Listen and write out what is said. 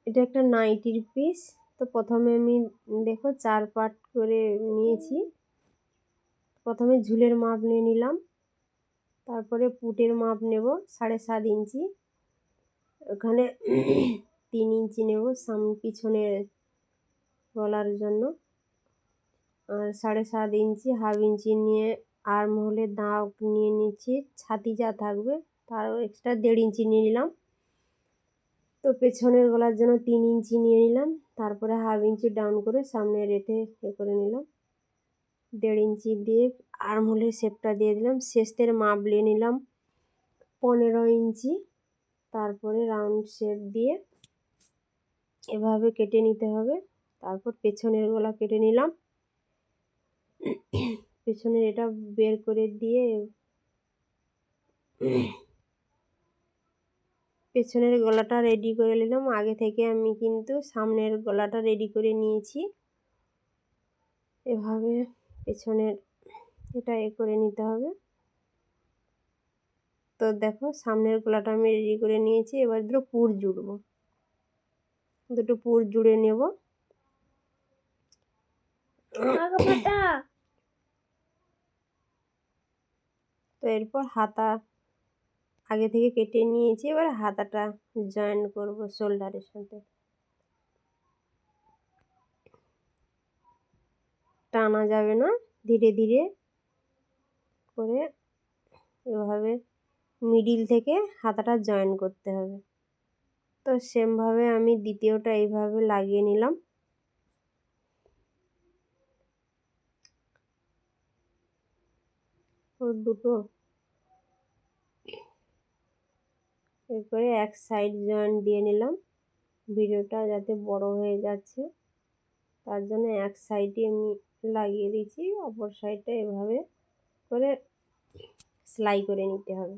এটা একটা নাইটির পিস। তো প্রথমে আমি দেখো 4 পার্ট করে নিয়েছি। প্রথমে ঝুলের মাপ নিয়ে নিলাম, তারপরে পুটের মাপ নেব 7.5 ইঞ্চি, ওখানে 3 ইঞ্চি নেব পিছনের গলার জন্য, আর 7.5 ইঞ্চি হাফ ইঞ্চি নিয়ে আর্ম হোলের দাগ নিয়ে নিচ্ছি, ছাতি যা থাকবে তারও এক্সট্রা 1.5 ইঞ্চি নিয়ে নিলাম। তো পেছনের গলার জন্য 3 ইঞ্চি নিয়ে নিলাম, তারপরে হাফ ইঞ্চি ডাউন করে সামনে রেখে করে নিলাম। 1.5 ইঞ্চি দিয়ে আর্ম হোলের শেপটা দিয়ে দিলাম। শেষের মাপ নিয়ে নিলাম 15 ইঞ্চি, তারপরে রাউন্ড শেপ দিয়ে এভাবে কেটে নিতে হবে। তারপর পেছনের গলা কেটে নিলাম। পেছনের এটা বের করে দিয়ে পেছনের গলাটা রেডি করে নিলাম। আগে থেকে আমি কিন্তু সামনের গলাটা রেডি করে নিয়েছি। এভাবে পেছনের এটা করে নিতে হবে। তো দেখো সামনের গলাটা আমি রেডি করে নিয়েছি। এবার দুটো পুর জুড়ব, দুটো পুর জুড়ে নেব। তো এরপর হাতা আগে থেকে কেটে নিয়েছি, এবার হাতাটা জয়েন করব শোল্ডারের সাথে। টানা যাবে না, ধীরে ধীরে করে এভাবে মিডিল থেকে হাতাটা জয়েন করতে হবে। তো সেমভাবে আমি দ্বিতীয়টা এইভাবে লাগিয়ে নিলাম। দুটো এরপরে এক সাইড জয়েন্ট দিয়ে নিলাম। ভিডিওটা যাতে বড় হয়ে যাচ্ছে তার জন্য এক সাইডে আমি লাগিয়ে দিয়েছি, অপর সাইডটা এভাবে করে সেলাই করে নিতে হবে।